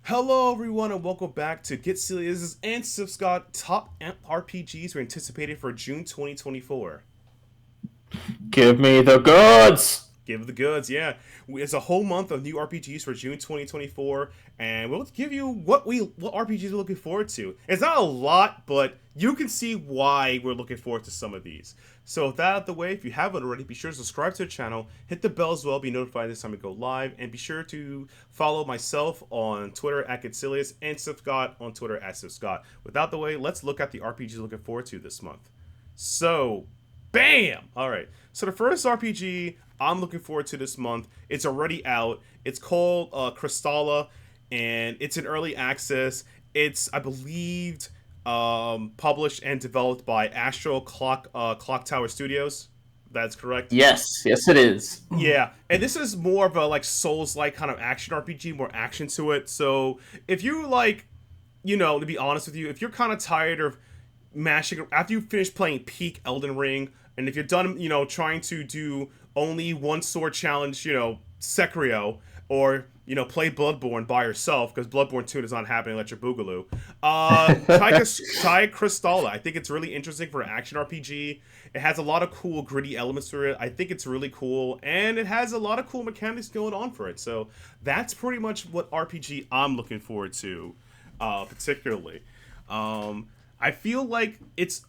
Hello, everyone, and welcome back to Get Serious and Scott Top RPGs we're anticipated for June 2024. Give me the goods! Give the goods, yeah. It's a whole month of new RPGs for June 2024, and we'll give you what RPGs we're looking forward to. It's not a lot, but you can see why we're looking forward to some of these. So with that out of the way, if you haven't already, be sure to subscribe to the channel, hit the bell as well, be notified this time we go live, and be sure to follow myself on Twitter at GetSilius and Scott on Twitter at Scott. Without the way, let's look at the RPGs we're looking forward to this month. So, bam! Alright, so the first RPG I'm looking forward to this month, it's already out. It's called Crystalla, and it's in early access. It's, I believe, published and developed by Astral Clock Tower Studios. That's correct. Yes, it is. Yeah, and this is more of a like Souls-like kind of action RPG, more action to it. So if you like, to be honest with you, if you're kind of tired of mashing after you finish playing peak Elden Ring, and if you're done, trying to do only one sword challenge, Sekiro, or play Bloodborne by yourself, because Bloodborne 2 is not happening. Let your boogaloo. Try Crystalla. I think it's really interesting for an action RPG. It has a lot of cool gritty elements to it. I think it's really cool, and it has a lot of cool mechanics going on for it. So that's pretty much what RPG I'm looking forward to, particularly. I feel like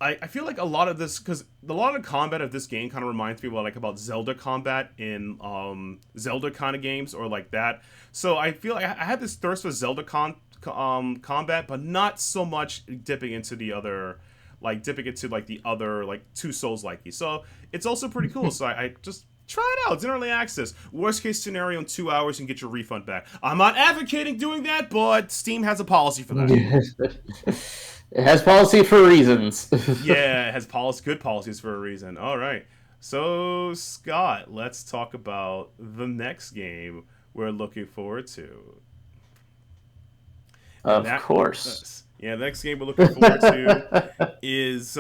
I feel like a lot of this, because a lot of the combat of this game kind of reminds me about Zelda combat in Zelda kind of games or like that. So I feel like I had this thirst for Zelda combat, but not so much dipping into the other two Souls likey. So it's also pretty cool. So I just try it out. It's in early access. Worst case scenario, in 2 hours you can get your refund back. I'm not advocating doing that, but Steam has a policy for that. It has policy for reasons. Yeah, it has good policies for a reason. All right. So, Scott, let's talk about the next game we're looking forward to. Of course. Yeah, the next game we're looking forward to is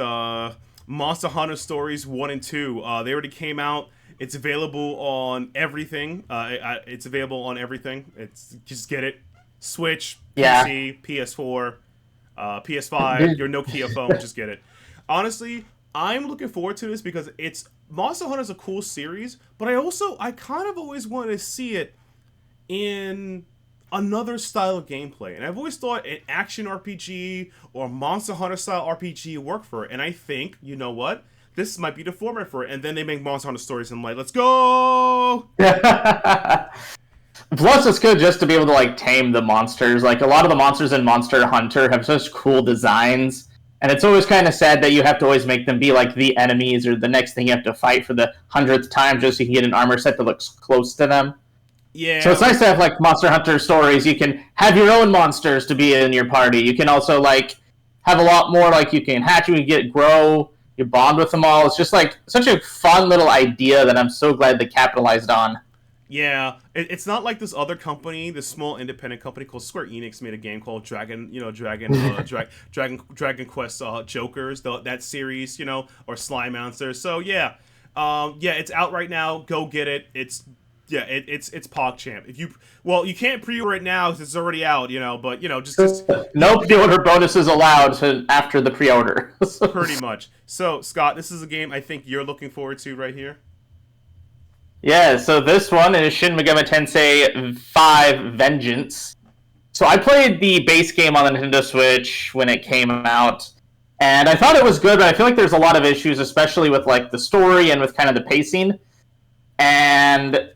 Monster Hunter Stories 1 and 2. They already came out. It's available on everything. It's available on everything. Just get it. Switch, PC, PS4. PS5, your Nokia phone, just get it. Honestly, I'm looking forward to this because Monster Hunter is a cool series, but I kind of always wanted to see it in another style of gameplay. And I've always thought an action RPG or Monster Hunter style RPG work for it. And I think, you know what? This might be the format for it. And then they make Monster Hunter Stories and I'm like, let's go! Plus, it's good just to be able to tame the monsters. Like, a lot of the monsters in Monster Hunter have such cool designs, and it's always kind of sad that you have to always make them be like the enemies or the next thing you have to fight for the 100th time just so you can get an armor set that looks close to them. Yeah. So it's nice to have Monster Hunter Stories. You can have your own monsters to be in your party. You can also have a lot more. You can hatch, you can grow, you bond with them all. It's just such a fun little idea that I'm so glad they capitalized on. Yeah, it's not like this other company, this small independent company called Square Enix made a game called Dragon Quest Jokers, that series, or Slime Monsters. So yeah, it's out right now. Go get it. It's PogChamp. You can't pre-order it now because it's already out, but just no pre-order bonuses allowed after the pre-order. Pretty much. So Scott, this is a game I think you're looking forward to right here. Yeah, so this one is Shin Megami Tensei 5 Vengeance. So I played the base game on the Nintendo Switch when it came out, and I thought it was good, but I feel like there's a lot of issues, especially with the story and with kind of the pacing. And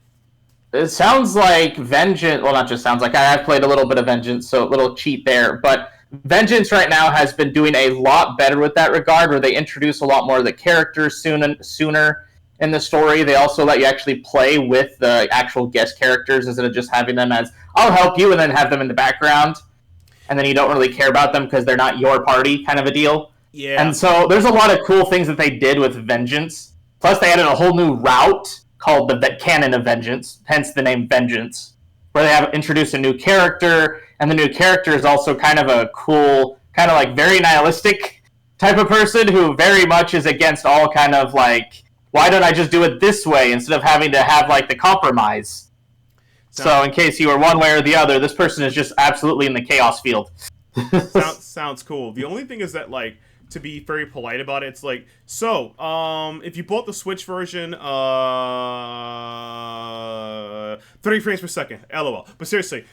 it sounds like Vengeance, well, not just sounds like, I've played a little bit of Vengeance, so a little cheat there, but Vengeance right now has been doing a lot better with that regard, where they introduce a lot more of the characters sooner in the story. They also let you actually play with the actual guest characters instead of just having them as, I'll help you, and then have them in the background. And then you don't really care about them because they're not your party kind of a deal. Yeah. And so there's a lot of cool things that they did with Vengeance. Plus they added a whole new route called the Canon of Vengeance, hence the name Vengeance, where they have introduced a new character, and the new character is also kind of a cool, kind of very nihilistic type of person who very much is against all kind of why don't I just do it this way instead of having to have the compromise? So in case you were one way or the other, this person is just absolutely in the chaos field. Sounds cool. The only thing is that, like, to be very polite about it, it's like, so, if you bought the Switch version, 30 frames per second, LOL. But seriously,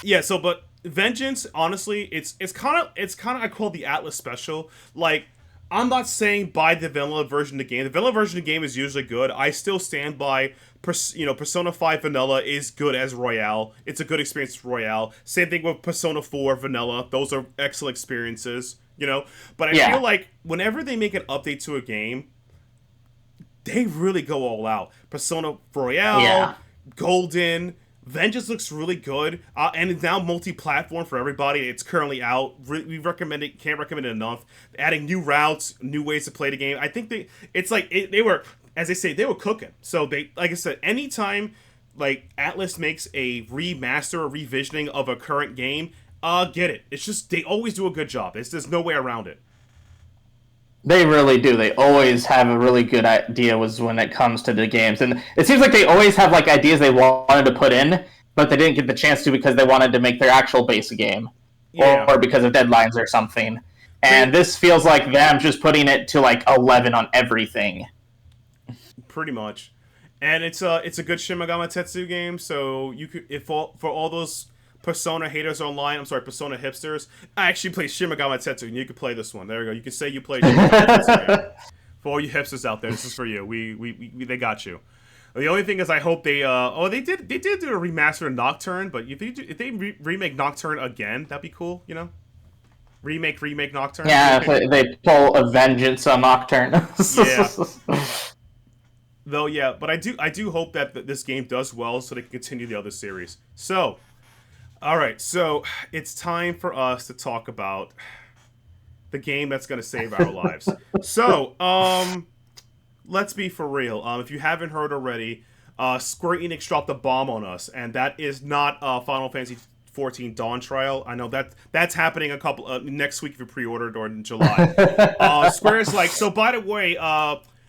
yeah. So, but Vengeance, honestly, it's kind of I call it the Atlas Special. Like, I'm not saying buy the vanilla version of the game. The vanilla version of the game is usually good. I still stand by, Persona 5 Vanilla is good as Royale. It's a good experience for Royale. Same thing with Persona 4 Vanilla. Those are excellent experiences, But I feel like whenever they make an update to a game, they really go all out. Persona Royale, Golden, Vengeance looks really good, and it's now multi-platform for everybody. It's currently out. We recommend it. Can't recommend it enough. Adding new routes, new ways to play the game. I think they were, as they say, they were cooking. So they, like I said, anytime like Atlas makes a remaster or revisioning of a current game, get it. It's just they always do a good job. There's no way around it. They really do. They always have a really good idea when it comes to the games. And it seems like they always have like ideas they wanted to put in, but they didn't get the chance to because they wanted to make their actual base game. Yeah. Or because of deadlines or something. And this feels like them just putting it to like 11 on everything. Pretty much. And it's a good Shin Megami Tensei game, so you could for all those Persona haters online, Persona hipsters, I actually play Shin Megami Tensei, and you can play this one. There we go. You can say you played Shin Megami Tensei. For all you hipsters out there, this is for you. We they got you. The only thing is, I hope they they did do a remaster of Nocturne, but if they remake Nocturne again, that'd be cool, Remake Nocturne. Yeah, they pull a vengeance on Nocturne. Yeah. Though, yeah, but I do hope that this game does well so they can continue the other series. So, all right, so it's time for us to talk about the game that's going to save our lives. So, let's be for real. If you haven't heard already, Square Enix dropped a bomb on us, and that is not Final Fantasy 14 Dawn Trial. I know that's happening next week if you pre-ordered, or in July. Square is like, so by the way,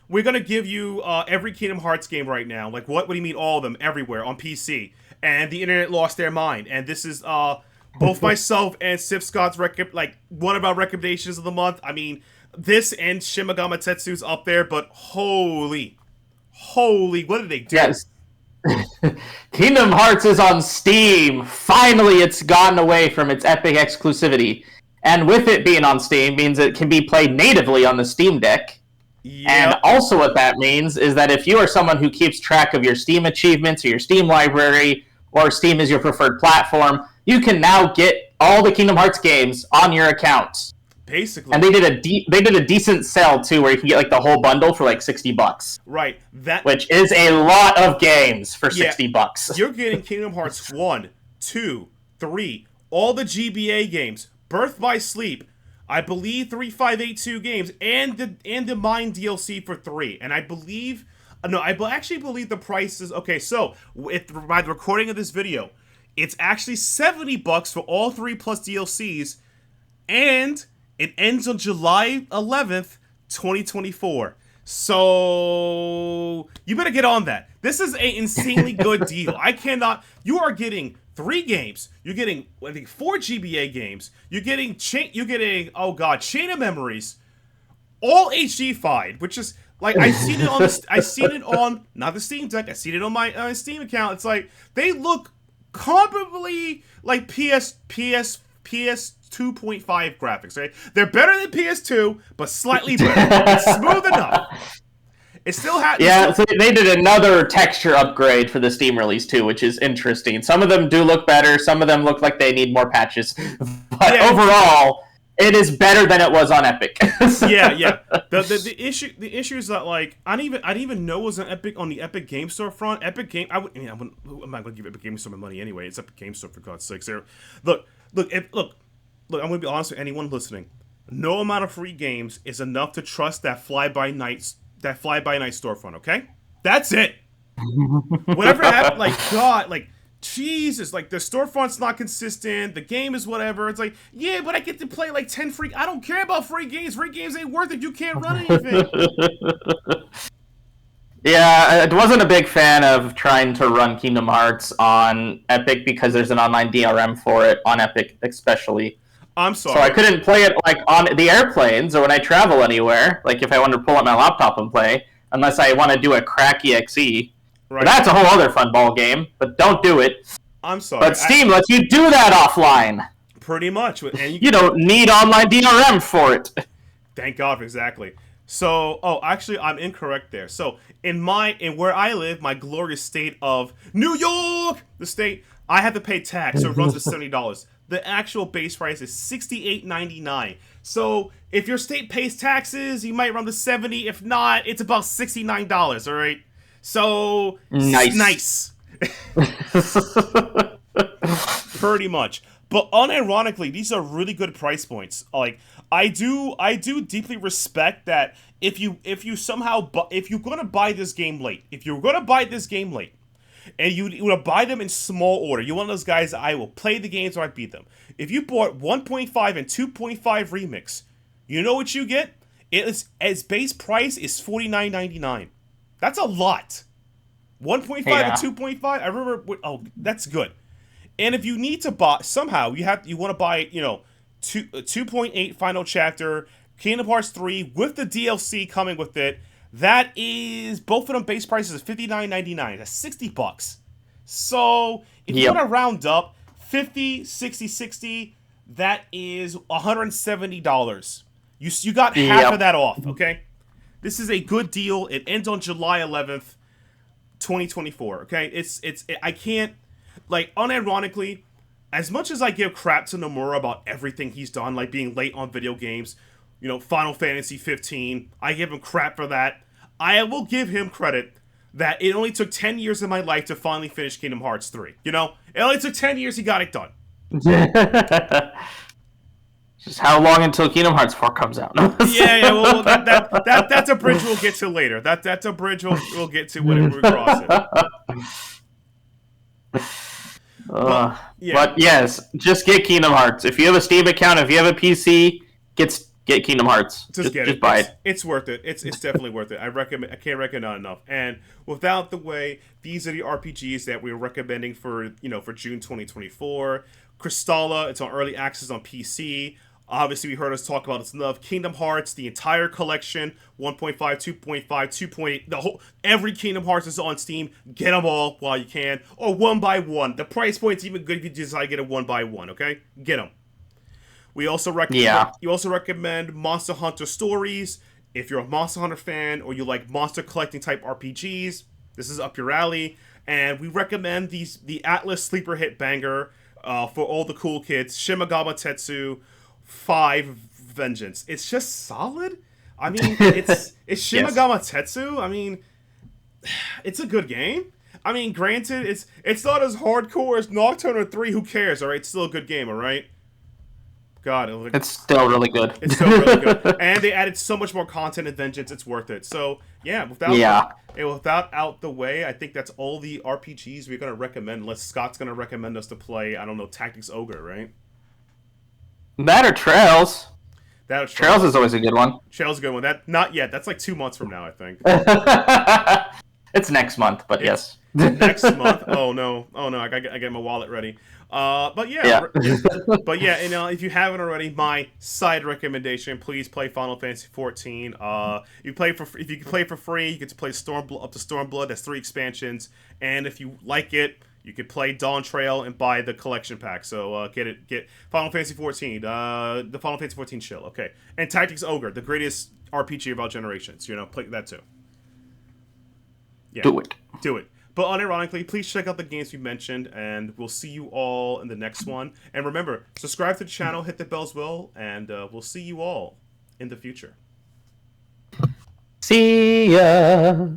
we're going to give you every Kingdom Hearts game right now. Like, what do you mean all of them? Everywhere, on PC. And the internet lost their mind. And this is both myself and Sif Scott's one of our recommendations of the month. I mean, this and Shin Megami Tetsu's up there, but holy, what did they do? Yes. Kingdom Hearts is on Steam. Finally, it's gotten away from its Epic exclusivity. And with it being on Steam means it can be played natively on the Steam Deck. Yep. And also what that means is that if you are someone who keeps track of your Steam achievements or your Steam library, or Steam is your preferred platform, you can now get all the Kingdom Hearts games on your account. Basically. And they did a decent sale too, where you can get like the whole bundle for like $60. Right. Which is a lot of games for $60. You're getting Kingdom Hearts 1, 2, 3, all the GBA games, Birth by Sleep, I believe 3582 games, and the Mind DLC for 3. And I believe actually believe the price is okay. So by the recording of this video, it's actually $70 for all 3 plus DLCs, and it ends on July 11th, 2024. So you better get on that. This is an insanely good deal. You are getting 3 games. You're getting, I think, 4 GBA games. You're getting Chain of Memories, all HD-fied, which is like I've seen it on not the Steam Deck. I've seen it on my Steam account. It's like they look comparably like PS 2.5 graphics, right? They're better than PS2, but slightly better. It's smooth enough. It still has. Yeah, so they did another texture upgrade for the Steam release too, which is interesting. Some of them do look better. Some of them look like they need more patches. But overall, it is better than it was on Epic. Yeah. The issue is that like I didn't even know it was on the Epic Game Store front. I'm not going to give Epic Game Store my money anyway. It's Epic Game Store, for God's sakes. Look. I'm going to be honest with anyone listening. No amount of free games is enough to trust that fly-by-night storefront, okay? That's it. Whatever happened, like, God, like, Jesus, like, the storefront's not consistent, the game is whatever. It's like, yeah, but I get to play, like, 10 free... I don't care about free games. Free games ain't worth it. You can't run anything. Yeah, I wasn't a big fan of trying to run Kingdom Hearts on Epic because there's an online DRM for it on Epic, especially. I'm So I sorry. couldn't play it like on the airplanes or when I travel anywhere, like if I wanted to pull out my laptop and play, unless I want to do a crack EXE. But Right. that's a whole other fun ball game. But don't do it. I'm sorry. But Steam lets you do that offline. Pretty much. And You don't need online DRM for it. thank God, exactly. So, actually, I'm incorrect there. So, in where I live, my glorious state of New York, the state, I have to pay tax, so it runs to $70. The actual base price is $68.99. So, if your state pays taxes, you might run to $70. If not, it's about $69. All right. So, Nice. Pretty much. But unironically, these are really good price points. Like I do deeply respect that if you're gonna buy this game late, and you want to buy them in small order, you're one of those guys. I will play the games or I beat them. If you bought 1.5 and 2.5 remix, you know what you get? Its base price is $49.99. That's a lot. 1.5 and 2.5. I remember. Oh, that's good. And if you need to buy somehow, you want to buy 2.8 final chapter, Kingdom Hearts 3 with the DLC coming with it. That is both of them base prices of $59.99. That's $60. So if you want to round up 50, 60, 60, that is $170. You got half of that off. Okay, this is a good deal. It ends on July 11th, 2024. Okay, I can't. Like, unironically, as much as I give crap to Nomura about everything he's done, like being late on video games, Final Fantasy 15, I give him crap for that. I will give him credit that it only took 10 years of my life to finally finish Kingdom Hearts 3. It only took 10 years, he got it done. Just how long until Kingdom Hearts 4 comes out? Yeah, well, that's a bridge we'll get to later. That's a bridge we'll get to whenever we cross it. But yes, just get Kingdom Hearts. If you have a Steam account, if you have a PC, get Kingdom Hearts. Just buy it. It's worth it. It's definitely worth it. I can't recommend enough. And without the way, these are the RPGs that we're recommending for June 2024. Crystalla, it's on early access on PC. Obviously, we heard us talk about its love. Kingdom Hearts, the entire collection, 1.5, 2.5, 2.8, every Kingdom Hearts is on Steam. Get them all while you can, or one by one. The price point's even good if you decide to get it one by one. Okay, get them. We also recommend. You also recommend Monster Hunter Stories. If you're a Monster Hunter fan or you like monster collecting type RPGs, this is up your alley. And we recommend the Atlas sleeper hit banger for all the cool kids, Shin Megami Tensei 5 Vengeance. It's just solid. I mean, it's Shin Megami Tensei. I mean, it's a good game. I mean, granted, it's not as hardcore as Nocturne or 3. Who cares? All right, it's still a good game. All right. God, it's still really good. It's still really good, and they added so much more content in Vengeance. It's worth it. So yeah, without out the way, I think that's all the RPGs we're gonna recommend. Unless Scott's gonna recommend us to play, I don't know, Tactics Ogre, right? That or Trails. Trails is always a good one. Trails is a good one. That not yet. That's like 2 months from now, I think. It's next month, but yes. Next month. Oh no! I gotta get my wallet ready. But yeah. If you haven't already, my side recommendation: please play Final Fantasy 14. If you can play for free, you get to play up to Stormblood. That's 3 expansions, and if you like it, you can play Dawn Trail and buy the collection pack. So get Final Fantasy 14, the Final Fantasy 14 chill. Okay, and Tactics Ogre, the greatest RPG of all generations. Play that too. Yeah, do it. But unironically, please check out the games we mentioned, and we'll see you all in the next one. And remember, subscribe to the channel, hit the bells bell, and we'll see you all in the future. See ya!